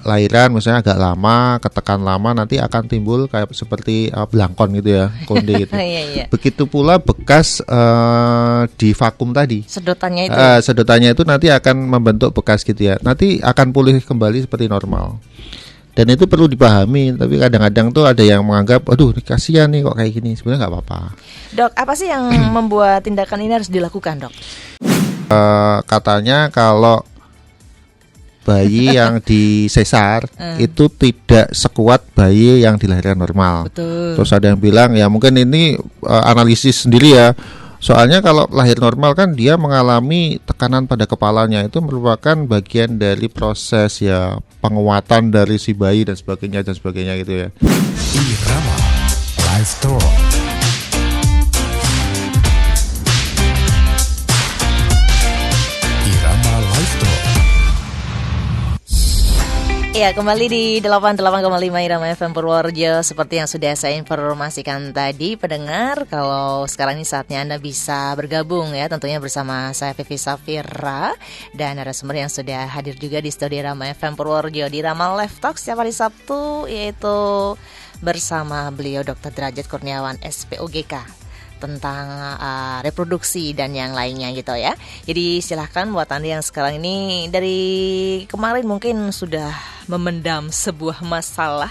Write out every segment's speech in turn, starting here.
lahiran misalnya agak lama, ketekan lama, nanti akan timbul kayak seperti belangkon gitu ya, konde gitu. Iya. Begitu pula bekas di vakum tadi. Sedotannya itu. Sedotannya itu nanti akan membentuk bekas gitu ya. Nanti akan pulih kembali seperti normal. Dan itu perlu dipahami. Tapi kadang-kadang tuh ada yang menganggap, aduh kasihan nih kok kayak gini. Sebenarnya nggak apa-apa. Dok, apa sih yang membuat tindakan ini harus dilakukan, Dok? Katanya kalau bayi yang disesar itu tidak sekuat bayi yang dilahirkan normal. Betul. Terus ada yang bilang ya mungkin ini analisis sendiri ya. Soalnya kalau lahir normal kan dia mengalami tekanan pada kepalanya, itu merupakan bagian dari proses ya penguatan dari si bayi dan sebagainya gitu ya. Irama Live Talk. Ya, kembali di 88,5 Irama FM Purworejo. Seperti yang sudah saya informasikan tadi, pendengar, kalau sekarang ini saatnya Anda bisa bergabung ya, tentunya bersama saya Vivi Safira dan narasumber yang sudah hadir juga di studio Irama FM Purworejo di Irama Live Talk setiap hari Sabtu, yaitu bersama beliau Dr. Derajat Kurniawan SPOGK tentang reproduksi dan yang lainnya gitu ya. Jadi silahkan buat Anda yang sekarang ini dari kemarin mungkin sudah memendam sebuah masalah,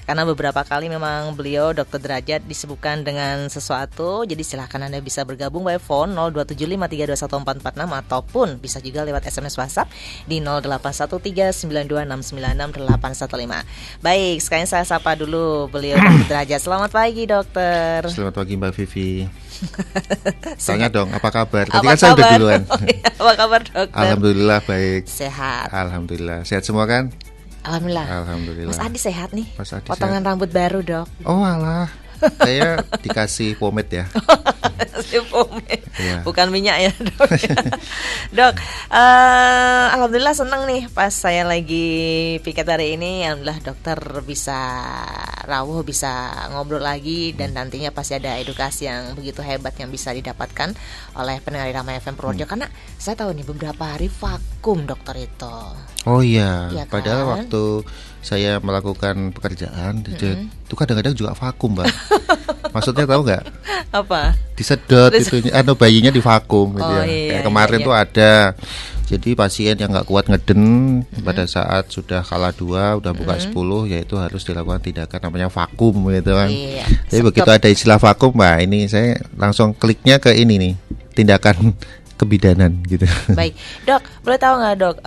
karena beberapa kali memang beliau Dr. Derajat disebutkan dengan sesuatu. Jadi silahkan Anda bisa bergabung by phone 02753214446 ataupun bisa juga lewat SMS WhatsApp di 081392696815. Baik, sekarang saya sapa dulu beliau Dr. Derajat. Selamat pagi, Dokter. Selamat pagi Mbak Vivi. Tanya dong, apa kabar? Apa Tadi kan saya udah kabar? duluan. Apa kabar, Dokter? Alhamdulillah baik. Sehat. Alhamdulillah. Sehat semua kan? Alhamdulillah. Alhamdulillah. Mas Adi sehat nih. Mas Adi Potongan rambut baru, Dok. Oh alah. Saya dikasih pomade ya. Pomade. Iya. Bukan minyak ya, Dok. Dok, alhamdulillah senang nih pas saya lagi piket hari ini. Alhamdulillah dokter bisa rawuh, bisa ngobrol lagi, dan nantinya pasti ada edukasi yang begitu hebat yang bisa didapatkan oleh pendengar Irama FM Purworejo. Karena saya tahu nih beberapa hari vakum dokter itu. Oh iya, Ya kan? padahal waktu saya melakukan pekerjaan itu kadang-kadang juga vakum, Mbak. Maksudnya tahu nggak? Apa? Disedot itu, bayinya di vakum gitu ya. Iya, Kayak kemarin iya. tuh ada. Jadi pasien yang nggak kuat ngeden pada saat sudah kala 2 udah buka 10, yaitu harus dilakukan tindakan namanya vakum gitu kan. Iya. Jadi begitu ada istilah vakum, Mbak, ini saya langsung kliknya ke ini nih, tindakan kebidanan gitu. Baik, Dok, boleh tahu nggak Dok,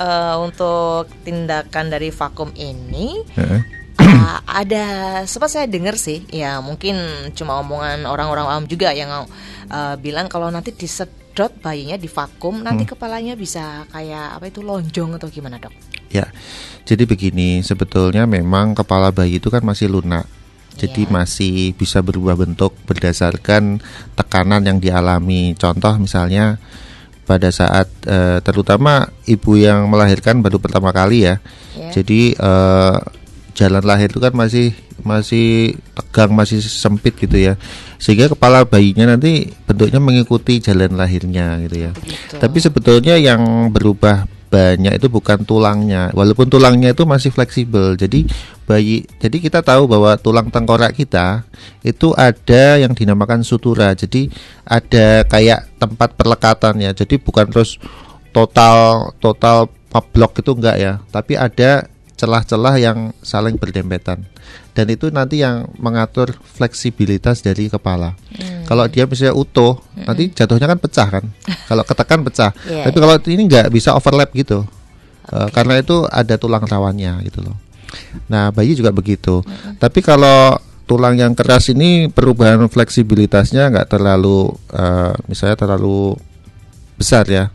untuk tindakan dari vakum ini ada, sempat saya dengar sih, ya mungkin cuma omongan orang-orang awam juga yang bilang kalau nanti disedot bayinya di vakum, nanti kepalanya bisa kayak apa itu, lonjong atau gimana, Dok? Ya, jadi begini, sebetulnya memang kepala bayi itu kan masih lunak. Jadi masih bisa berubah bentuk berdasarkan tekanan yang dialami. Contoh misalnya pada saat terutama ibu yang melahirkan baru pertama kali ya. Jadi jalan lahir itu kan masih tegang, masih sempit gitu ya. Sehingga kepala bayinya nanti bentuknya mengikuti jalan lahirnya gitu ya. Begitu. Tapi sebetulnya yang berubah banyak itu bukan tulangnya, walaupun tulangnya itu masih fleksibel. Jadi kita tahu bahwa tulang tengkorak kita itu ada yang dinamakan sutura. Jadi ada kayak tempat perlekatan ya. Jadi bukan terus total blok itu enggak ya, tapi ada celah-celah yang saling berdempetan. Dan itu nanti yang mengatur fleksibilitas dari kepala. Kalau dia misalnya utuh, nanti jatuhnya kan pecah kan. Kalau ketekan pecah. Tapi kalau ini nggak bisa overlap gitu. Karena itu ada tulang rawannya gitu loh. Nah, bayi juga begitu. Tapi kalau tulang yang keras ini perubahan fleksibilitasnya nggak terlalu misalnya terlalu besar ya.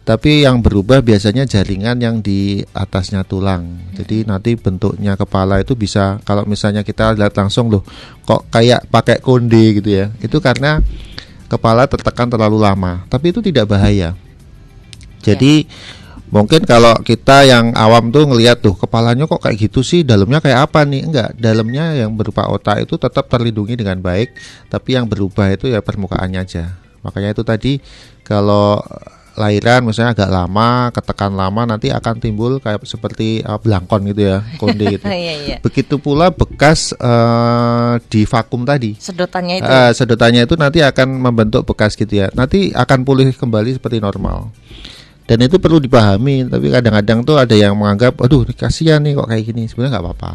Tapi yang berubah biasanya jaringan yang di atasnya tulang. Jadi nanti bentuknya kepala itu bisa, kalau misalnya kita lihat langsung loh, kok kayak pakai konde gitu ya. Itu karena kepala tertekan terlalu lama. Tapi itu tidak bahaya. Jadi mungkin kalau kita yang awam tuh ngelihat tuh kepalanya kok kayak gitu sih, dalamnya kayak apa nih? Enggak, dalamnya yang berupa otak itu tetap terlindungi dengan baik. Tapi yang berubah itu ya permukaannya aja. Makanya itu tadi kalau lahiran misalnya agak lama, ketekan lama, nanti akan timbul kayak seperti belangkon gitu ya, konde gitu. Iya. Begitu pula bekas di vakum tadi. Sedotannya itu. Sedotannya itu nanti akan membentuk bekas gitu ya. Nanti akan pulih kembali seperti normal. Dan itu perlu dipahami. Tapi kadang-kadang tuh ada yang menganggap, aduh kasihan nih kok kayak gini. Sebenarnya nggak apa-apa.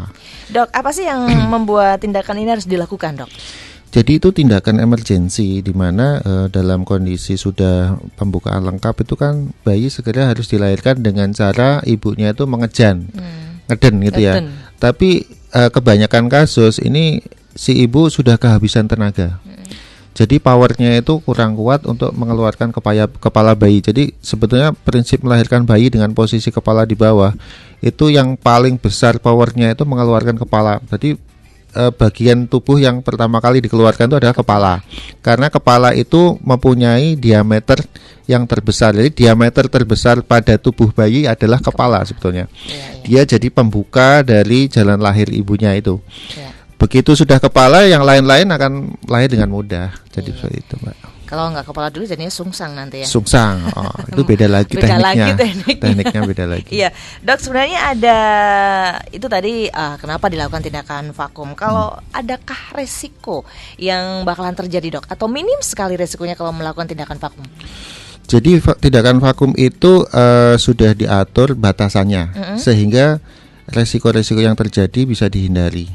Dok, apa sih yang membuat tindakan ini harus dilakukan, Dok? Jadi itu tindakan emergensi di mana dalam kondisi sudah pembukaan lengkap itu kan bayi segera harus dilahirkan dengan cara ibunya itu mengejan, ngeden gitu ya. Tapi kebanyakan kasus ini si ibu sudah kehabisan tenaga. Jadi powernya itu kurang kuat untuk mengeluarkan kepala bayi. Jadi sebetulnya prinsip melahirkan bayi dengan posisi kepala di bawah itu yang paling besar powernya itu mengeluarkan kepala. Jadi bagian tubuh yang pertama kali dikeluarkan itu adalah kepala. Karena kepala itu mempunyai diameter yang terbesar. Jadi diameter terbesar pada tubuh bayi adalah kepala sebetulnya. Dia jadi pembuka dari jalan lahir ibunya itu. Begitu sudah kepala, yang lain-lain akan lahir dengan mudah. Jadi seperti itu, Mbak. Kalau nggak kepala dulu jadinya sungsang nanti ya. Sungsang, itu beda lagi Beda tekniknya. lagi Tekniknya beda lagi. Iya, Dok, sebenarnya ada itu tadi kenapa dilakukan tindakan vakum? Kalau adakah resiko yang bakalan terjadi, Dok? Atau minim sekali resikonya kalau melakukan tindakan vakum? Jadi tindakan vakum itu sudah diatur batasannya, sehingga resiko-resiko yang terjadi bisa dihindari.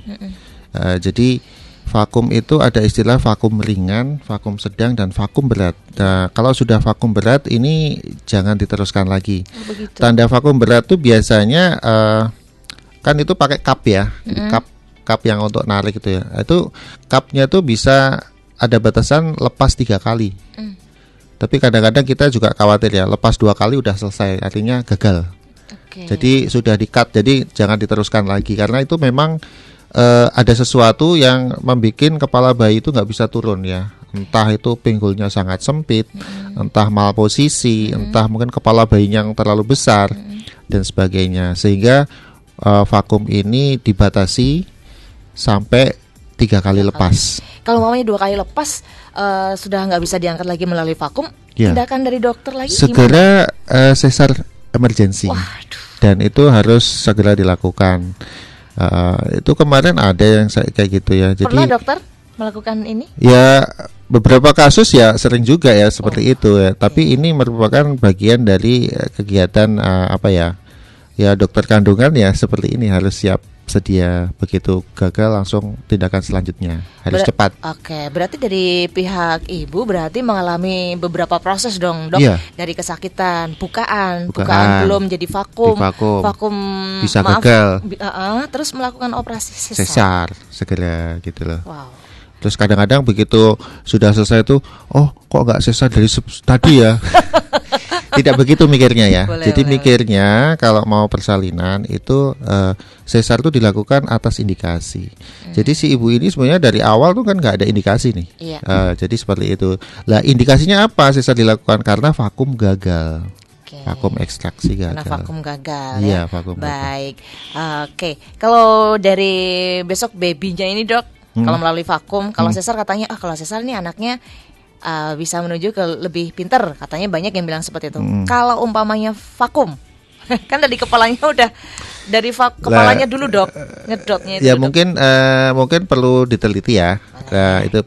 Jadi vakum itu ada istilah vakum ringan, vakum sedang, dan vakum berat. Nah, kalau sudah vakum berat ini jangan diteruskan lagi. Tanda vakum berat itu biasanya kan itu pakai cup ya, jadi cup yang untuk narik itu ya. Itu cupnya tuh bisa ada batasan lepas 3 kali. Tapi kadang-kadang kita juga khawatir ya, lepas 2 kali udah selesai, artinya gagal. Jadi sudah di-cut, jadi jangan diteruskan lagi karena itu memang ada sesuatu yang membuat kepala bayi itu nggak bisa turun ya. Entah itu pinggulnya sangat sempit, entah malposisi, entah mungkin kepala bayinya yang terlalu besar dan sebagainya. Sehingga vakum ini dibatasi sampai 3 kali lepas. Kalau mamanya 2 kali lepas sudah nggak bisa diangkat lagi melalui vakum, tindakan dari dokter lagi segera sesar emergensi. Dan itu harus segera dilakukan. Itu kemarin ada yang saya kayak gitu ya. Jadi pernah dokter melakukan ini? Ya beberapa kasus ya sering juga ya seperti itu ya. Tapi ini merupakan bagian dari kegiatan apa ya? Ya dokter kandungan ya seperti ini harus siap sedia, begitu gagal langsung tindakan selanjutnya harus cepat. Oke, berarti dari pihak ibu berarti mengalami beberapa proses dong, Dok. Dari kesakitan, bukaan belum jadi vakum bisa gagal. Terus melakukan operasi sesar segera gitu loh. Wow. Terus kadang-kadang begitu sudah selesai tuh, oh kok nggak sesar dari tadi ya? Tidak begitu mikirnya ya. Jadi mikirnya kalau mau persalinan itu sesar itu dilakukan atas indikasi. Jadi si ibu ini sebenarnya dari awal tuh kan nggak ada indikasi nih. Jadi seperti itu. Lah indikasinya apa sesar dilakukan? Karena vakum gagal. Vakum ekstraksi gagal. Karena vakum gagal ya. Vakum baik. Oke. Kalau dari besok babynya ini, Dok, kalau melalui vakum, kalau sesar katanya kalau sesar ini anaknya bisa menuju ke lebih pintar, katanya banyak yang bilang seperti itu. Kalau umpamanya vakum, kan dari kepalanya udah dari kepalanya dulu, Dok, ngedotnya itu. Ya mungkin perlu diteliti ya. Itu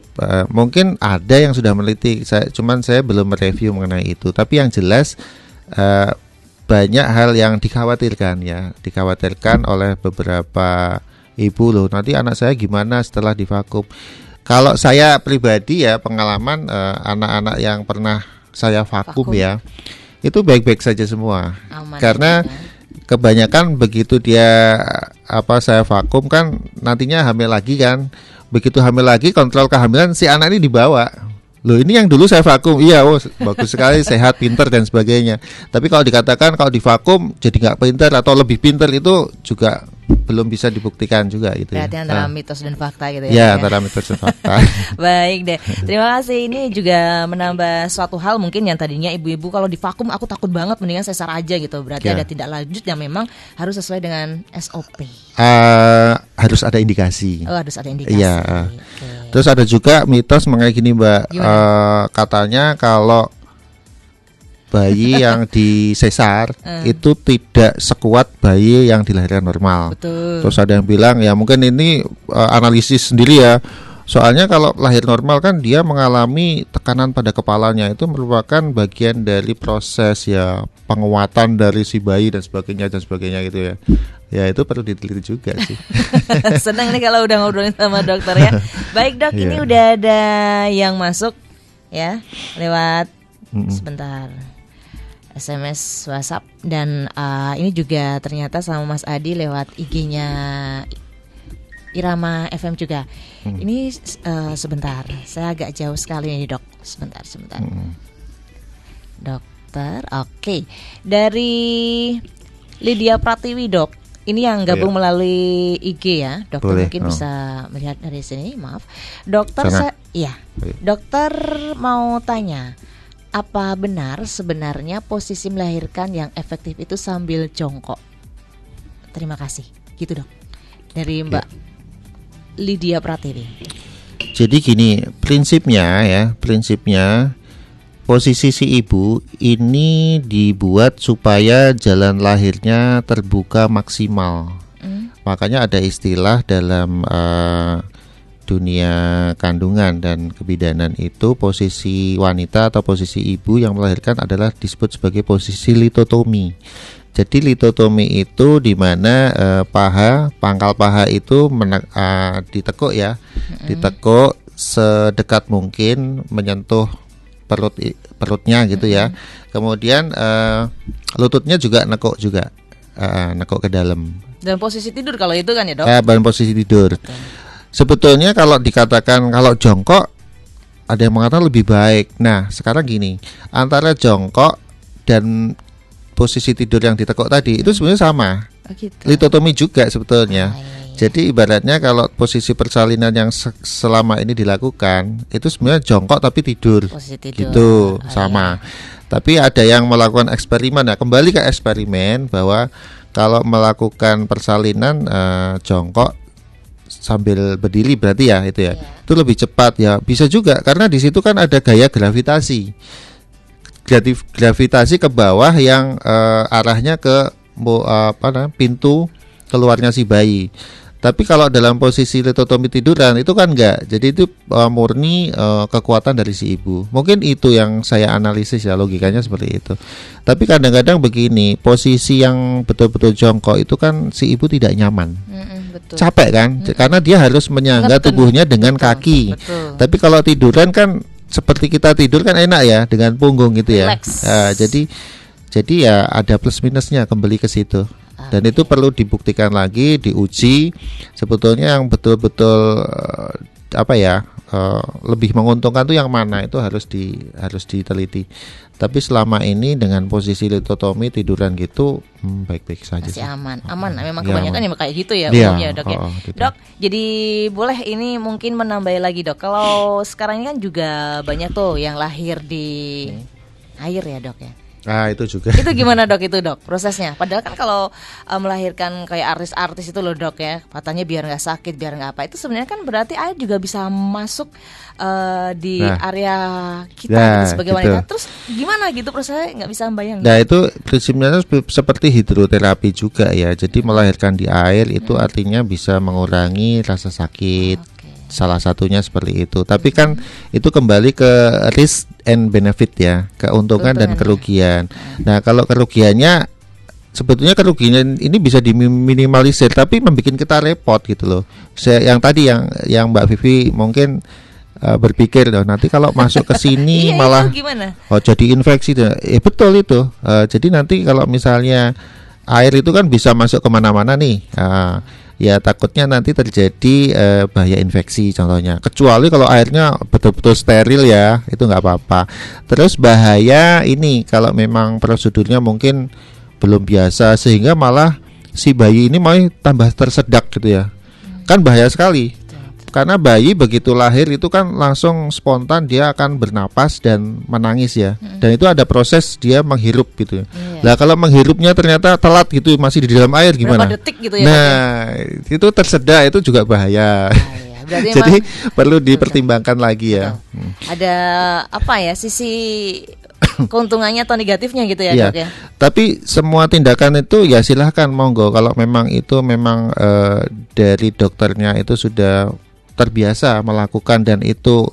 mungkin ada yang sudah meneliti. Saya belum mereview mengenai itu. Tapi yang jelas banyak hal yang dikhawatirkan oleh beberapa ibu loh. Nanti anak saya gimana setelah divakum? Kalau saya pribadi ya pengalaman anak-anak yang pernah saya vakum ya itu baik-baik saja semua. Karena kebanyakan begitu dia saya vakum kan nantinya hamil lagi kan. Begitu hamil lagi kontrol kehamilan si anak ini dibawa. Loh ini yang dulu saya vakum, iya bagus sekali, sehat, pintar dan sebagainya. Tapi kalau dikatakan kalau divakum jadi nggak pintar atau lebih pintar itu juga belum bisa dibuktikan juga gitu. Berarti antara mitos dan fakta gitu ya. Ya antara mitos dan fakta. Baik deh, terima kasih. Ini juga menambah suatu hal mungkin yang tadinya ibu-ibu kalau divakum aku takut banget, mendingan sesar aja gitu. Berarti ada tindak lanjut yang memang harus sesuai dengan SOP. Harus ada indikasi. Harus ada indikasi. Iya. Terus ada juga mitos mengenai gini Mbak, katanya kalau bayi yang disesar itu tidak sekuat bayi yang dilahirkan normal. Betul. Terus ada yang bilang ya mungkin ini analisis sendiri ya. Soalnya kalau lahir normal kan dia mengalami tekanan pada kepalanya, itu merupakan bagian dari proses ya penguatan dari si bayi dan sebagainya gitu ya. Ya itu perlu diteliti juga sih. Senang nih kalau udah ngobrolin sama dokter ya. Baik dok, ini Iya. udah ada yang masuk ya lewat sebentar SMS WhatsApp dan ini juga ternyata sama Mas Adi lewat IG-nya Irama FM juga. Ini sebentar, saya agak jauh sekali nih dok. Sebentar. Dokter, oke. Dari Lydia Pratiwi dok. Ini yang gabung melalui IG ya, dokter. Boleh, Mungkin bisa melihat dari sini. Maaf, dokter. Sana. Dokter mau tanya, apa benar sebenarnya posisi melahirkan yang efektif itu sambil jongkok? Terima kasih. Gitu dok. Dari Mbak Lydia Pratiwi. Jadi gini, prinsipnya posisi si ibu ini dibuat supaya jalan lahirnya terbuka maksimal. Makanya ada istilah dalam dunia kandungan dan kebidanan itu, posisi wanita atau posisi ibu yang melahirkan adalah disebut sebagai posisi litotomi. Jadi litotomi itu di mana pangkal paha itu ditekuk ya, ditekuk sedekat mungkin menyentuh perutnya gitu ya. Kemudian lututnya juga nekuk ke dalam. Dan posisi tidur kalau itu kan ya dok? Dalam posisi tidur. Sebetulnya kalau dikatakan kalau jongkok, ada yang mengatakan lebih baik. Nah sekarang gini, antara jongkok dan posisi tidur yang ditekuk tadi itu sebenarnya sama. Gitu. Litotomi juga sebetulnya. Jadi ibaratnya kalau posisi persalinan yang selama ini dilakukan itu sebenarnya jongkok tapi tidur. Posisi tidur. Gitu, sama. Tapi ada yang melakukan eksperimen. Nah, kembali ke eksperimen bahwa kalau melakukan persalinan jongkok sambil berdiri berarti ya itu ya. Itu lebih cepat ya. Bisa juga karena di situ kan ada gaya gravitasi. Gravitasi ke bawah yang arahnya ke pintu keluarnya si bayi. Tapi kalau dalam posisi litotomi tiduran itu kan enggak. Jadi itu murni kekuatan dari si ibu. Mungkin itu yang saya analisis ya, logikanya seperti itu. Tapi kadang-kadang begini, posisi yang betul-betul jongkok itu kan si ibu tidak nyaman. Betul. Capek kan? Karena dia harus menyangga tubuhnya dengan kaki. Betul. Tapi kalau tiduran kan seperti kita tidur kan enak ya dengan punggung gitu ya. Jadi ya ada plus minusnya, kembali ke situ. Dan itu perlu dibuktikan lagi, diuji. Sebetulnya yang betul-betul lebih menguntungkan tuh yang mana, itu harus diteliti. Tapi selama ini dengan posisi litotomi tiduran gitu baik-baik saja. Masih aman. Memang Ya, kebanyakan aman. ya kayak gitu ya Iya, umumnya dok ya. gitu. Dok, jadi boleh ini mungkin menambah lagi dok. Kalau sekarang ini kan juga banyak tuh yang lahir di air ya dok ya. Itu juga. Itu gimana dok itu dok prosesnya? Padahal kan kalau melahirkan kayak artis-artis itu loh dok ya, katanya biar nggak sakit, biar nggak apa. Itu sebenarnya kan berarti air juga bisa masuk di area kita gitu, sebagai wanita. Terus gimana gitu prosesnya, nggak bisa membayangkan. Nah itu prinsipnya seperti hidroterapi juga ya. Jadi melahirkan di air itu artinya bisa mengurangi rasa sakit. Salah satunya seperti itu. Tapi kan itu kembali ke risk and benefit ya, keuntungan dan kerugian. Nah kalau kerugiannya, sebetulnya kerugian ini bisa diminimalisir, tapi membuat kita repot gitu loh. Yang tadi yang Mbak Vivi mungkin berpikir nanti kalau masuk ke sini malah jadi infeksi. Betul itu. Jadi nanti kalau misalnya air itu kan bisa masuk kemana-mana nih. Ya takutnya nanti terjadi bahaya infeksi contohnya. Kecuali kalau airnya betul-betul steril ya, itu nggak apa-apa. Terus bahaya ini kalau memang prosedurnya mungkin belum biasa sehingga malah si bayi ini mau tambah tersedak gitu ya. Kan bahaya sekali. Karena bayi begitu lahir itu kan langsung spontan dia akan bernapas dan menangis ya. Dan itu ada proses dia menghirup gitu. Lah kalau menghirupnya ternyata telat gitu, masih di dalam air gimana? Berapa detik gitu ya? Nah, itu tersedak, itu juga bahaya. Jadi perlu dipertimbangkan lagi ya. Ada apa ya, sisi keuntungannya atau negatifnya gitu ya, Iya. Dok ya. Tapi semua tindakan itu ya silahkan monggo. Kalau memang itu memang dari dokternya itu sudah terbiasa melakukan dan itu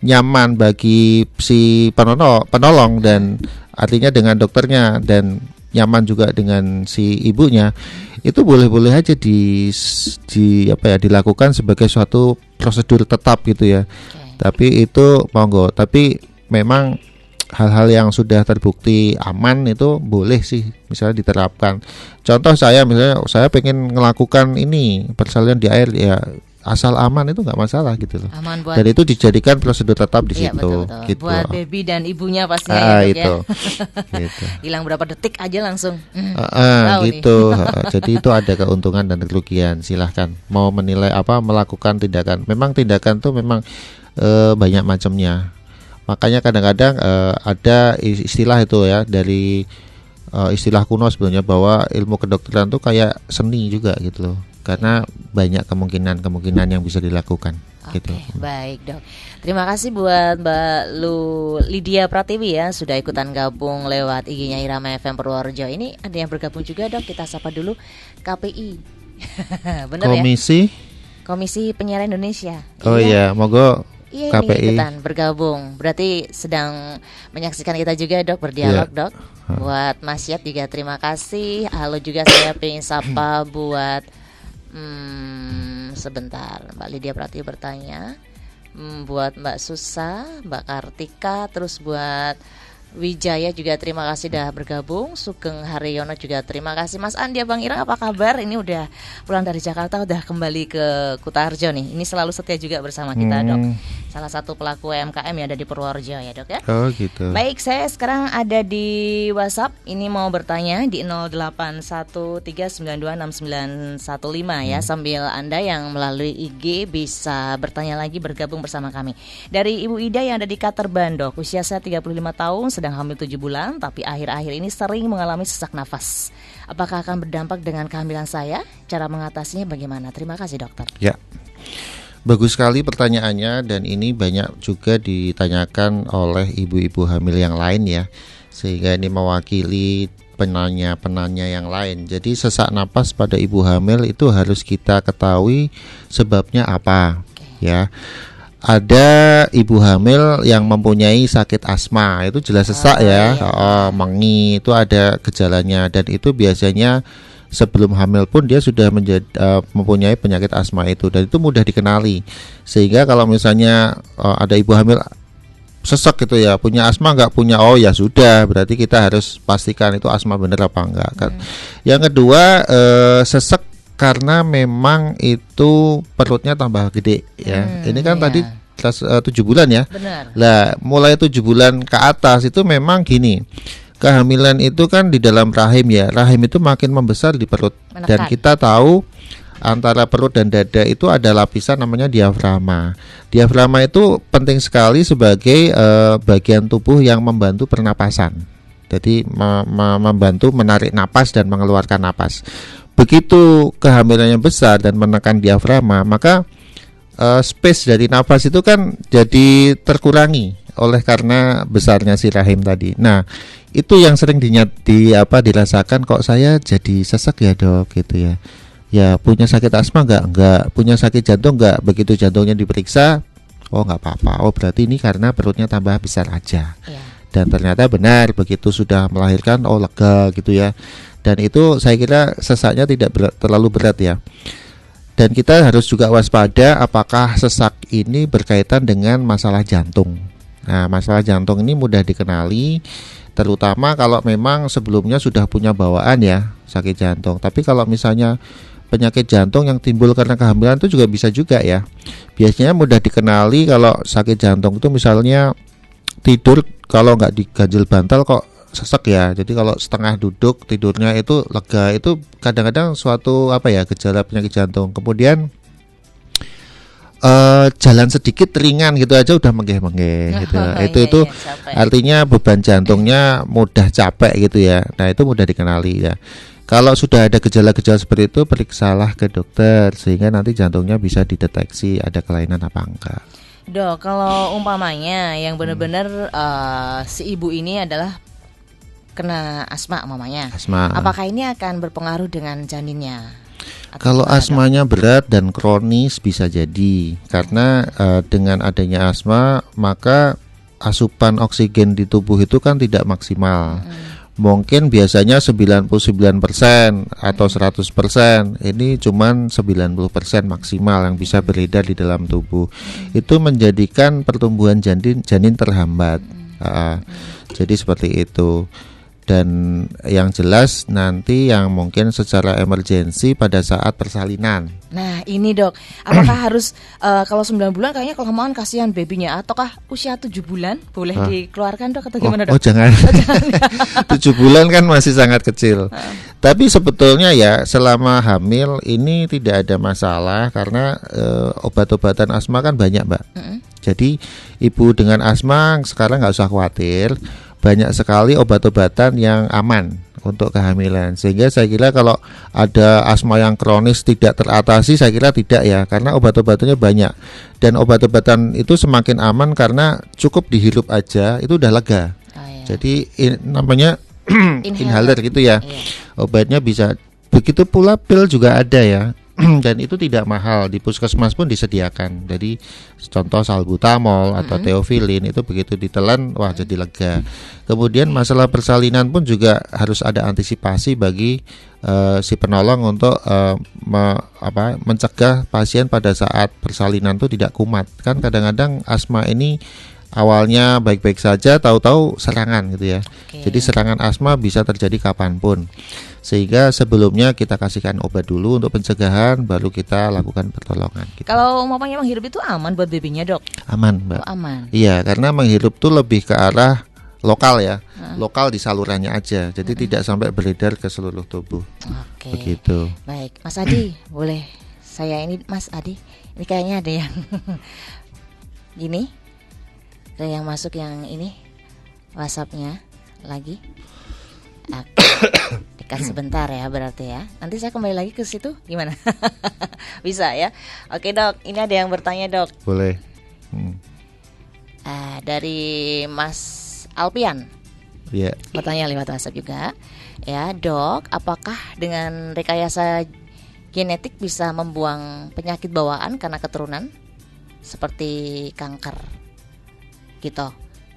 nyaman bagi si penolong dan artinya dengan dokternya dan nyaman juga dengan si ibunya, itu boleh-boleh aja dilakukan sebagai suatu prosedur tetap gitu ya. Tapi itu monggo. Tapi memang hal-hal yang sudah terbukti aman itu boleh sih misalnya diterapkan. Contoh misalnya saya pengen melakukan ini persalinan di air ya, asal aman itu nggak masalah gitu loh. Aman buat, dan itu dijadikan prosedur tetap di iya, situ. betul. Gitu. Buat baby dan ibunya pastinya ya, Dok, itu. ya. Gitu. Hilang berapa detik aja langsung. Tahu Gitu. nih. Jadi itu ada keuntungan dan kerugian. Silahkan mau menilai melakukan tindakan. Memang tindakan tuh memang banyak macamnya. Makanya kadang-kadang ada istilah itu ya dari istilah kuno sebenarnya bahwa ilmu kedokteran tuh kayak seni juga gitu loh. Karena banyak kemungkinan yang bisa dilakukan. Oke, Gitu. baik, Dok. Terima kasih buat Mbak Lydia Pratiwi ya sudah ikutan gabung lewat IG-nya Irama FM Purworejo. Ini ada yang bergabung juga, Dok. Kita sapa dulu KPI. Bener ya? Komisi Penyiaran Indonesia. Oh iya, monggo Iya, KPI. ini ikutan bergabung. Berarti sedang menyaksikan kita juga, Dok, berdialog, Dok. Buat Mas Yat juga terima kasih. Halo juga saya pengen sapa buat sebentar, Mbak Lydia Pratiwi bertanya. Buat Mbak Susa, Mbak Kartika, terus buat Wijaya juga terima kasih sudah bergabung. Sugeng Haryono juga terima kasih. Mas Andi, Bang Irang apa kabar? Ini udah pulang dari Jakarta, udah kembali ke Kutarjo nih. Ini selalu setia juga bersama kita, Dok. Salah satu pelaku UMKM yang ada di Purworejo ya, Dok ya. Oh gitu. Baik, saya sekarang ada di WhatsApp. Ini mau bertanya di 0813926915 ya. Sambil Anda yang melalui IG bisa bertanya lagi, bergabung bersama kami. Dari Ibu Ida yang ada di Katerban, Dok. Usia saya 35 tahun, sedang hamil 7 bulan, tapi akhir-akhir ini sering mengalami sesak nafas. Apakah akan berdampak dengan kehamilan saya? Cara mengatasinya bagaimana? Terima kasih, dokter. Ya. Bagus sekali pertanyaannya, dan ini banyak juga ditanyakan oleh ibu-ibu hamil yang lain ya. Sehingga ini mewakili penanya yang lain. Jadi sesak napas pada ibu hamil itu harus kita ketahui sebabnya apa. Ya. Ada ibu hamil yang mempunyai sakit asma, itu jelas sesak ya. Mengi itu ada gejalanya, dan itu biasanya sebelum hamil pun dia sudah mempunyai penyakit asma itu, dan itu mudah dikenali. Sehingga kalau misalnya ada ibu hamil sesak gitu ya, punya asma nggak punya, oh ya sudah, berarti kita harus pastikan itu asma bener apa enggak kan. Yang kedua, sesak karena memang itu perutnya tambah gede ya. Ini kan tadi 7 bulan ya. Benar. Lah mulai 7 bulan ke atas itu memang gini, kehamilan itu kan di dalam rahim ya. Rahim itu makin membesar di perut. Menekan. Dan kita tahu antara perut dan dada itu ada lapisan namanya diafragma. Diafragma itu penting sekali sebagai bagian tubuh yang membantu pernapasan. Jadi membantu menarik napas dan mengeluarkan napas. Begitu kehamilannya besar dan menekan diafragma, maka space dari napas itu kan jadi terkurangi oleh karena besarnya si rahim tadi. Nah, itu yang sering dirasakan, kok saya jadi sesak ya, Dok, gitu ya. Ya, punya sakit asma enggak, punya sakit jantung enggak. Begitu jantungnya diperiksa, oh enggak apa-apa. Oh, berarti ini karena perutnya tambah besar aja. Ya. Dan ternyata benar, begitu sudah melahirkan, oh lega gitu ya. Dan itu saya kira sesaknya tidak terlalu berat ya. Dan kita harus juga waspada apakah sesak ini berkaitan dengan masalah jantung. Nah, masalah jantung ini mudah dikenali, terutama kalau memang sebelumnya sudah punya bawaan ya sakit jantung. Tapi kalau misalnya penyakit jantung yang timbul karena kehamilan itu juga bisa juga ya. Biasanya mudah dikenali kalau sakit jantung itu misalnya tidur kalau nggak diganjel bantal kok sesek ya. Jadi kalau setengah duduk tidurnya itu lega, itu kadang-kadang suatu gejala penyakit jantung. Kemudian jalan sedikit ringan gitu aja udah menggeh-menggeh gitu. Itu artinya beban jantungnya mudah capek gitu ya. Nah, itu mudah dikenali ya. Kalau sudah ada gejala-gejala seperti itu, periksalah ke dokter sehingga nanti jantungnya bisa dideteksi ada kelainan apa enggak. Dok, kalau umpamanya yang benar-benar si ibu ini adalah kena asma umpamanya, Asma. apakah ini akan berpengaruh dengan janinnya? Atau Kalau gimana, Dok? asmanya berat dan kronis bisa jadi karena dengan adanya asma maka asupan oksigen di tubuh itu kan tidak maksimal. Mungkin biasanya 99% atau 100%, ini cuman 90% maksimal yang bisa beredar di dalam tubuh. Itu menjadikan pertumbuhan janin terhambat. Jadi seperti itu. Dan yang jelas nanti yang mungkin secara emergensi pada saat persalinan. Nah ini dok, apakah harus kalau 9 bulan kayaknya kelamaan kasihan babynya, ataukah usia 7 bulan boleh dikeluarkan dok atau gimana dok? Oh jangan, 7 bulan kan masih sangat kecil. Tapi sebetulnya ya selama hamil ini tidak ada masalah karena obat-obatan asma kan banyak mbak. Jadi ibu dengan asma sekarang nggak usah khawatir. Banyak sekali obat-obatan yang aman untuk kehamilan. Sehingga saya kira kalau ada asma yang kronis tidak teratasi, saya kira tidak ya, karena obat-obatannya banyak. Dan obat-obatan itu semakin aman karena cukup dihirup aja itu udah lega. Jadi namanya inhaler gitu ya. Obatnya bisa, begitu pula pil juga ada ya. Dan itu tidak mahal, di puskesmas pun disediakan. Jadi contoh salbutamol atau teofilin itu begitu ditelan wah jadi lega. Kemudian masalah persalinan pun juga harus ada antisipasi bagi si penolong untuk mencegah pasien pada saat persalinan itu tidak kumat. Kan kadang-kadang asma ini awalnya baik-baik saja, tahu-tahu serangan gitu ya. Jadi serangan asma bisa terjadi kapanpun. Sehingga sebelumnya kita kasihkan obat dulu untuk pencegahan, baru kita lakukan pertolongan. Gitu. Kalau umpamanya menghirup itu aman buat babynya dok? Aman mbak. Aman. Iya, karena menghirup tuh lebih ke arah lokal ya, lokal di salurannya aja. Jadi tidak sampai beredar ke seluruh tubuh. Oke. Begitu. Baik, Mas Adi, boleh saya ini Mas Adi, ini kayaknya ada yang gini. Ada yang masuk yang ini WhatsApp-nya lagi. Dekat sebentar ya berarti ya. Nanti saya kembali lagi ke situ gimana? Bisa ya. Oke dok, ini ada yang bertanya dok. Boleh. Dari Mas Alpian. Iya. Bertanya lewat WhatsApp juga. Ya dok, apakah dengan rekayasa genetik bisa membuang penyakit bawaan karena keturunan seperti kanker? Gitu.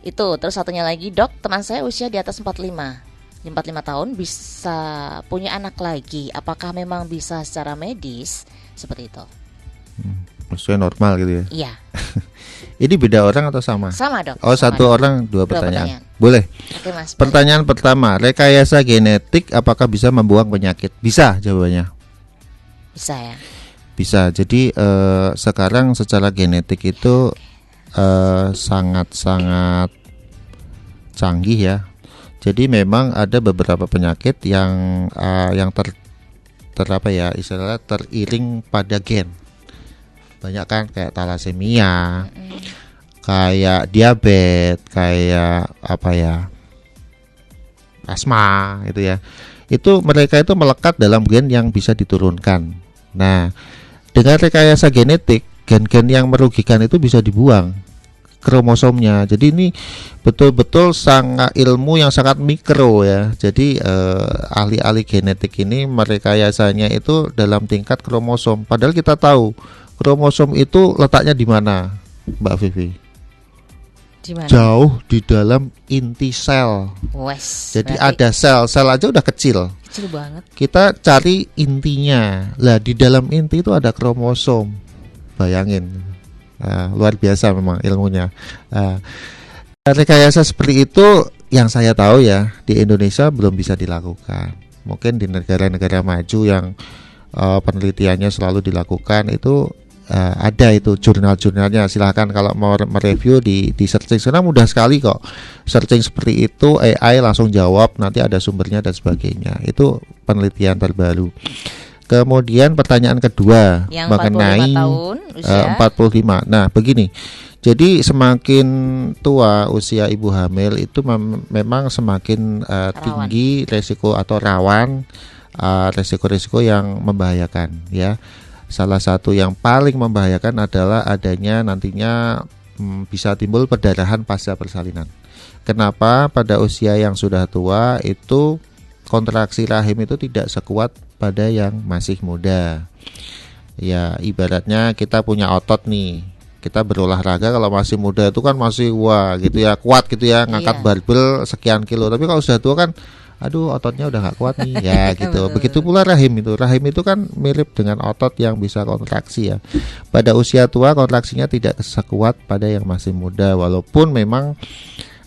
Itu terus satunya lagi dok, teman saya usia di atas 45 tahun bisa punya anak lagi. Apakah memang bisa secara medis seperti itu? Maksudnya normal gitu ya? Iya. Ini beda orang atau sama? Sama dok. Oh sama, satu dok. orang dua pertanyaan. pertanyaan. Boleh. Oke mas. Pertanyaan pertama, rekayasa genetik apakah bisa membuang penyakit? Bisa jawabannya. Bisa ya. Bisa. Jadi sekarang secara genetik itu sangat-sangat canggih ya. Jadi memang ada beberapa penyakit yang istilahnya teriring pada gen. Banyak kan kayak talasemia, kayak diabetes, kayak asma itu ya. Itu mereka itu melekat dalam gen yang bisa diturunkan. Nah, dengan rekayasa genetik, gen-gen yang merugikan itu bisa dibuang kromosomnya. Jadi ini betul-betul sangat ilmu yang sangat mikro ya. Jadi ahli-ahli genetik ini merekayasanya itu dalam tingkat kromosom. Padahal kita tahu kromosom itu letaknya di mana, Mbak Vivi? Dimana? Jauh di dalam inti sel. Jadi ada sel aja udah kecil. Kecil banget. Kita cari intinya. Lah di dalam inti itu ada kromosom. Bayangin. Luar biasa memang ilmunya. Rekayasa seperti itu yang saya tahu ya di Indonesia belum bisa dilakukan. Mungkin di negara-negara maju yang penelitiannya selalu dilakukan itu ada itu jurnal-jurnalnya. Silahkan kalau mau mereview di searching. Sekarang mudah sekali kok searching seperti itu, AI langsung jawab, nanti ada sumbernya dan sebagainya. Itu penelitian terbaru. Kemudian pertanyaan kedua yang mengenai 45 tahun usia. 45. Nah, begini. Jadi semakin tua usia ibu hamil itu memang semakin tinggi resiko atau rawan resiko-resiko yang membahayakan ya. Salah satu yang paling membahayakan adalah adanya nantinya bisa timbul perdarahan pasca persalinan. Kenapa? Pada usia yang sudah tua itu kontraksi rahim itu tidak sekuat pada yang masih muda. Ya, ibaratnya kita punya otot nih. Kita berolahraga kalau masih muda itu kan masih wah gitu ya, kuat gitu ya, ngangkat barbel sekian kilo. Tapi kalau sudah tua kan aduh ototnya udah nggak kuat nih ya gitu. Begitu pula rahim itu kan mirip dengan otot yang bisa kontraksi ya. Pada usia tua kontraksinya tidak sekuat pada yang masih muda, walaupun memang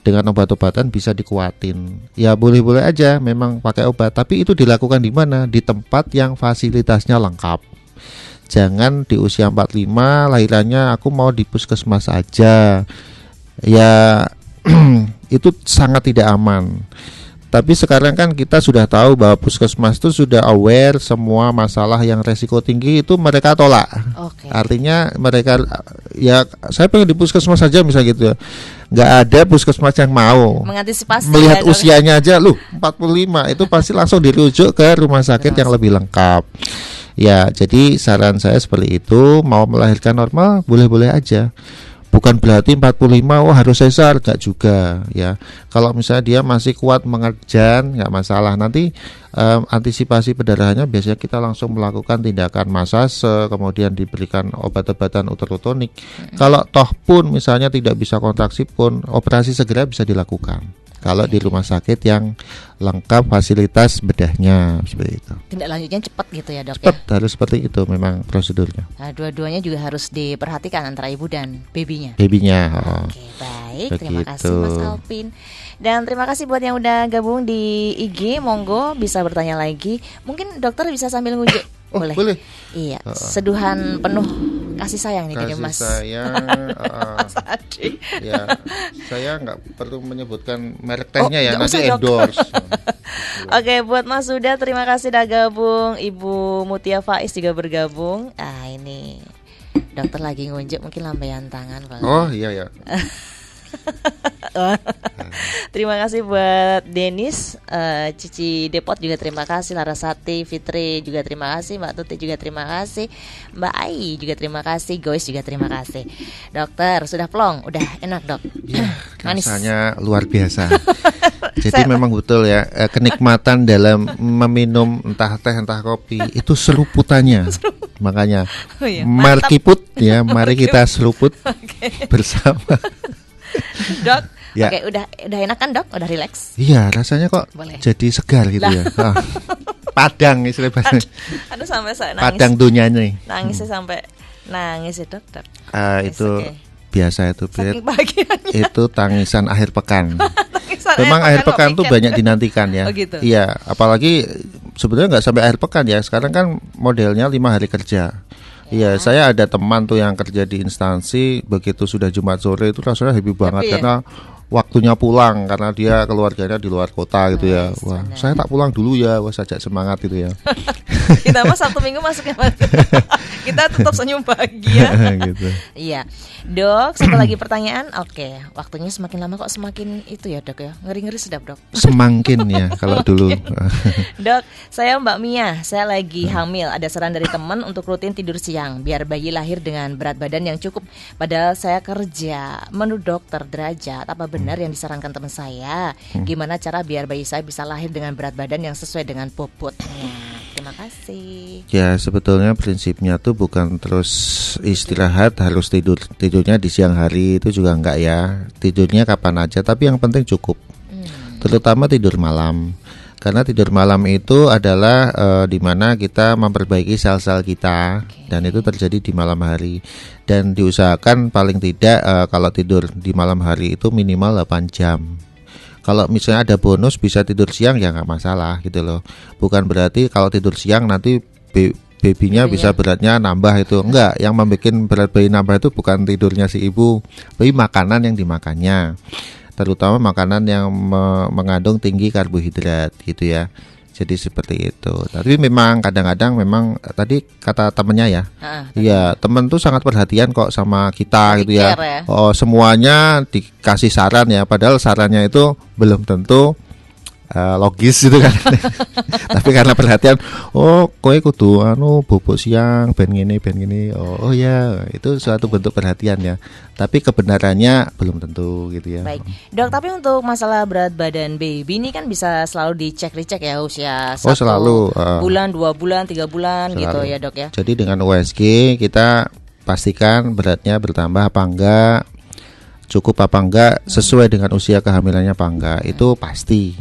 dengan obat-obatan bisa dikuatin. Ya boleh-boleh aja memang pakai obat, tapi itu dilakukan di mana? Di tempat yang fasilitasnya lengkap. Jangan di usia 45 lahirannya aku mau di puskesmas aja. Ya itu sangat tidak aman. Tapi sekarang kan kita sudah tahu bahwa puskesmas itu sudah aware semua masalah yang resiko tinggi itu mereka tolak. Artinya mereka ya saya pengen di puskesmas saja misalnya gitu ya. Nggak ada puskesmas yang mau mengantisipasi melihat usianya aja 45 itu pasti langsung dirujuk ke rumah sakit yang lebih lengkap. Ya, jadi saran saya seperti itu, mau melahirkan normal boleh-boleh aja. Bukan berarti 45 harus sesar, enggak juga ya. Kalau misalnya dia masih kuat mengerjan, enggak masalah. Nanti antisipasi perdarahannya biasanya kita langsung melakukan tindakan masase, kemudian diberikan obat-obatan ultratonik. Kalau toh pun misalnya tidak bisa kontraksi pun, operasi segera bisa dilakukan. Kalau di rumah sakit yang lengkap fasilitas bedahnya seperti itu. Tindak lanjutnya cepat gitu ya dok? Cepat, harus seperti itu memang prosedurnya. Nah, dua-duanya juga harus diperhatikan antara ibu dan babynya. Oke, baik. Begitu. Terima kasih Mas Alvin. Dan terima kasih buat yang udah gabung di IG. Monggo bisa bertanya lagi. Mungkin dokter bisa sambil ngunjuk. Boleh. Iya. Seduhan penuh kasih sayang nih dari Mas. Kasih sayang. Ya, saya nggak perlu menyebutkan merek tehnya ya, nanti endorse. Oke, buat Mas Huda terima kasih udah gabung. Ibu Mutia Faiz juga bergabung. Ini dokter lagi ngunjuk mungkin lambaian tangan. Oh iya. Terima kasih buat Denis, Cici Depot juga terima kasih, Larasati, Fitri juga terima kasih, Mbak Tuti juga terima kasih, Mbak Ai juga terima kasih, Gois juga terima kasih. Dokter sudah plong, udah enak dok? Ya, rasanya luar biasa. Jadi memang betul ya, kenikmatan dalam meminum entah teh entah kopi itu seruputannya. Makanya markiput ya, mari kita seruput bersama. Dok, ya. Oke, udah enak kan dok? Udah relax? Iya, rasanya kok jadi segar gitu ya. Padang istilah bahasa. Aduh sampai saya nangis. Padang dunia nih. Nangisnya sampai nangis ya dokter. Itu okay. Biasa itu. Itu tangisan akhir pekan. Memang akhir pekan tuh banyak dinantikan ya. Oh gitu. Iya, apalagi sebenarnya nggak sampai akhir pekan ya. Sekarang kan modelnya 5 hari kerja. Iya, saya ada teman tuh yang kerja di instansi, begitu sudah Jumat sore itu rasanya happy banget karena waktunya pulang karena dia keluarganya di luar kota gitu ya. Wah, saya tak pulang dulu ya, wah sajak semangat gitu ya. Kita mah Sabtu Minggu masuknya kita tetap senyum bahagia. Gitu. Iya. Dok, satu lagi pertanyaan. Oke, waktunya semakin lama kok semakin itu ya, Dok ya. Ngeri-ngeri sedap, Dok. Semakin ya kalau dulu. Dok, saya Mbak Mia, saya lagi hamil. Ada saran dari teman untuk rutin tidur siang biar bayi lahir dengan berat badan yang cukup. Padahal saya kerja. Menurut dokter derajat, apa benar yang disarankan teman saya? Gimana cara biar bayi saya bisa lahir dengan berat badan yang sesuai dengan bobotnya? Terima kasih. Ya sebetulnya prinsipnya tuh bukan terus istirahat harus tidurnya di siang hari, itu juga enggak ya. Tidurnya kapan aja tapi yang penting cukup. Terutama tidur malam. Karena tidur malam itu adalah di mana kita memperbaiki sel-sel kita dan itu terjadi di malam hari. Dan diusahakan paling tidak kalau tidur di malam hari itu minimal 8 jam. Kalau misalnya ada bonus bisa tidur siang ya nggak masalah gitu loh. Bukan berarti kalau tidur siang nanti babynya bisa beratnya nambah itu. Enggak, yang membuat berat bayi nambah itu bukan tidurnya si ibu, tapi makanan yang dimakannya. Terutama makanan yang mengandung tinggi karbohidrat gitu ya. Jadi seperti itu. Tapi memang kadang-kadang memang tadi kata temennya ya, iya temen tuh sangat perhatian kok sama kita gitu ya. Oh semuanya dikasih saran ya. Padahal sarannya itu belum tentu logis gitu kan. Tapi karena perhatian, oh kowe kudu bobok siang ben ngene. Oh ya, itu suatu bentuk perhatian ya. Tapi kebenarannya belum tentu gitu ya. Baik, Dok, tapi untuk masalah berat badan baby ini kan bisa selalu dicek ya usia 1 selalu, bulan, 2 bulan, 3 bulan selalu. gitu ya, Dok ya. Jadi dengan USG kita pastikan beratnya bertambah apa enggak, cukup apa enggak, sesuai dengan usia kehamilannya apa enggak. Itu pasti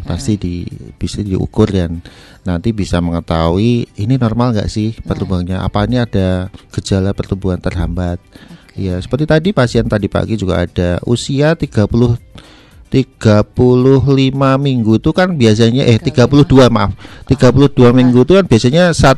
bisa diukur dan nanti bisa mengetahui ini normal enggak sih pertumbuhannya, apa ini ada gejala pertumbuhan terhambat. Ya, seperti tadi pasien tadi pagi juga ada usia 35 minggu itu kan biasanya 32 minggu itu kan biasanya 1,9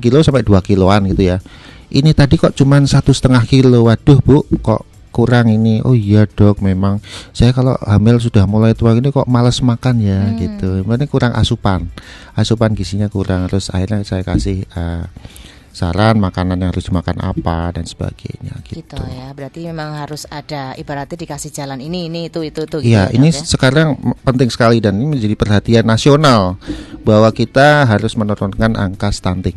kilo sampai 2 kiloan gitu ya. Ini tadi kok cuman 1,5 kilo. Waduh Bu, kok kurang ini. Oh iya Dok, memang saya kalau hamil sudah mulai tua ini kok malas makan ya gitu. Ini kurang asupan gizinya kurang. Terus akhirnya saya kasih saran makanan yang harus dimakan apa dan sebagainya gitu. Ya, berarti memang harus ada, ibaratnya dikasih jalan ini itu gitu. Iya, ini sekarang penting sekali dan ini menjadi perhatian nasional bahwa kita harus menurunkan angka stunting.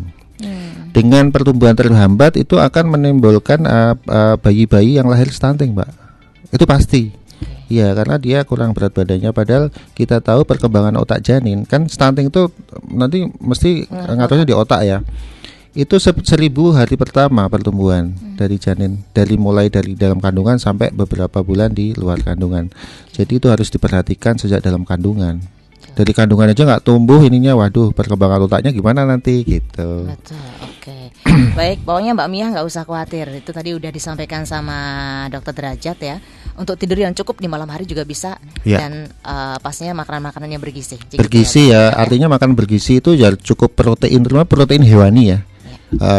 Dengan pertumbuhan terhambat itu akan menimbulkan bayi-bayi yang lahir stunting, Mbak. Itu pasti. Iya, karena dia kurang berat badannya. Padahal kita tahu perkembangan otak janin kan stunting itu nanti mesti ngaturnya di otak ya. Itu 1000 hari pertama pertumbuhan dari janin, mulai dari dalam kandungan sampai beberapa bulan di luar kandungan. Jadi itu harus diperhatikan sejak dalam kandungan. Dari kandungan aja nggak tumbuh ininya, waduh perkembangan otaknya gimana nanti gitu. Betul, oke. Baik, pokoknya Mbak Mia nggak usah khawatir. Itu tadi udah disampaikan sama Dokter Derajat ya. Untuk tidur yang cukup di malam hari juga bisa dan pastinya makanan-makanan yang bergizi. Bergizi ya, artinya makan bergizi itu ya cukup protein, terutama protein hewani ya.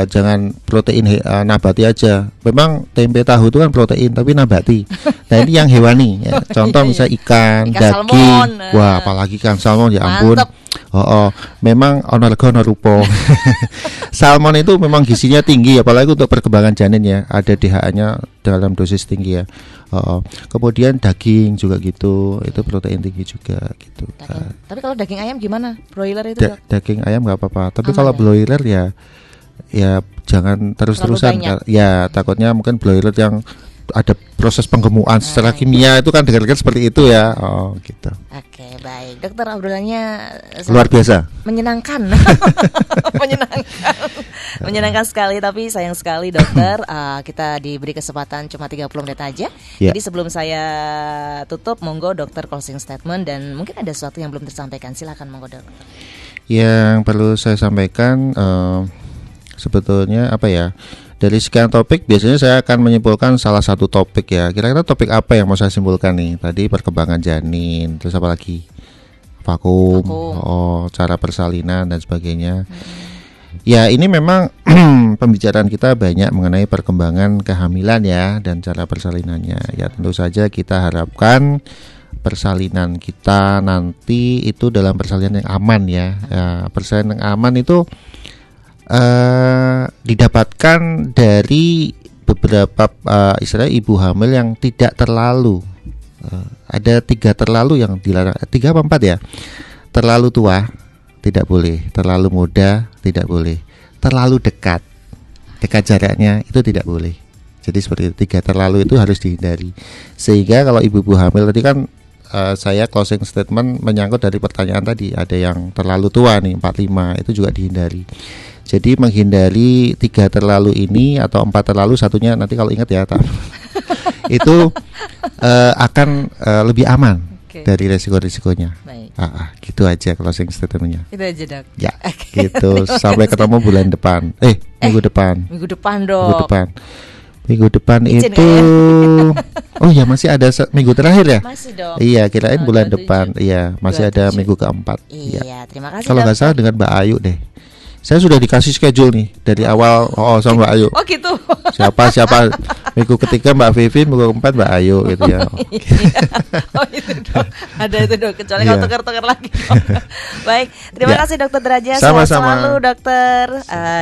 Jangan protein nabati aja. Memang tempe tahu itu kan protein tapi nabati. Nah ini yang hewani ya. Contoh misalnya ikan daging salmon. Wah apalagi ikan salmon ya ampun. Memang ono rego ono rupo. Salmon itu memang gizinya tinggi apalagi untuk perkembangan janin ya. Ada DHA-nya dalam dosis tinggi ya. Kemudian daging juga gitu, itu protein tinggi juga gitu. Tapi kalau daging ayam gimana? Broiler itu daging ayam nggak apa-apa. Tapi kalau broiler ya jangan terus-terusan ya, takutnya mungkin broiler yang ada proses penggemukan secara kimia itu kan dengar-dengar seperti itu ya. Gitu. Oke, baik. Dokter, obrolannya luar biasa. Menyenangkan. Menyenangkan sekali, tapi sayang sekali Dokter, kita diberi kesempatan cuma 30 menit aja. Jadi sebelum saya tutup, monggo Dokter closing statement dan mungkin ada sesuatu yang belum tersampaikan. Silakan monggo Dokter. Yang perlu saya sampaikan sebetulnya apa ya, dari sekian topik biasanya saya akan menyimpulkan salah satu topik ya. Kira-kira topik apa yang mau saya simpulkan nih? Tadi perkembangan janin, terus apa lagi? Vakum. Cara persalinan dan sebagainya. Ya ini memang pembicaraan kita banyak mengenai perkembangan kehamilan ya dan cara persalinannya. Ya tentu saja kita harapkan persalinan kita nanti itu dalam persalinan yang aman ya. Persalinan yang aman itu didapatkan dari beberapa istilah ibu hamil yang tidak terlalu ada 3 terlalu yang dilarang, 3 apa 4 ya. Terlalu tua tidak boleh, terlalu muda tidak boleh, terlalu dekat jaraknya itu tidak boleh. Jadi seperti itu, 3 terlalu itu harus dihindari. Sehingga kalau ibu-ibu hamil tadi kan saya closing statement menyangkut dari pertanyaan tadi, ada yang terlalu tua nih 45, itu juga dihindari. Jadi menghindari 3 terlalu ini atau 4 terlalu, satunya nanti kalau ingat ya itu akan lebih aman dari resiko-resikonya. Gitu aja closing statementnya. Itu aja Dok. Ya, gitu. Sampai ketemu bulan depan. Minggu depan. Minggu depan Dok. Minggu depan Izin itu oh ya masih ada minggu terakhir ya. Masih dong. Iya kirain bulan depan. Iya masih ada minggu keempat. Iya terima kasih. Kalau nggak salah dengan Mbak Ayu deh. Saya sudah dikasih schedule nih dari awal sama Mbak Ayu. Oh gitu. Siapa minggu ketiga Mbak Vivin, minggu keempat Mbak Ayu gitu ya. Oh itu Dok. Ada itu Dok. Kecuali kalau tukar-tukar lagi. Baik, terima kasih Dokter Derajat. Sama-sama. Selalu Dokter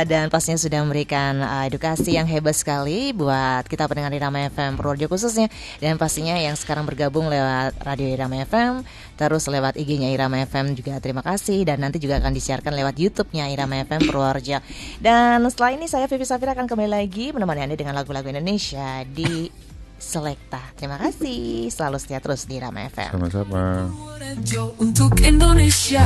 dan pastinya sudah memberikan edukasi yang hebat sekali buat kita pendengar Irama FM Purworejo khususnya, dan pastinya yang sekarang bergabung lewat Radio Irama FM terus lewat IG-nya Irama FM juga terima kasih, dan nanti juga akan disiarkan lewat YouTube-nya Irama FM Purworejo. Dan setelah ini saya Vivi Safira akan kembali lagi menemani Anda dengan lagu-lagu Indonesia di Selekta. Terima kasih, selalu setia terus di Irama FM. Sama-sama. Untuk Indonesia.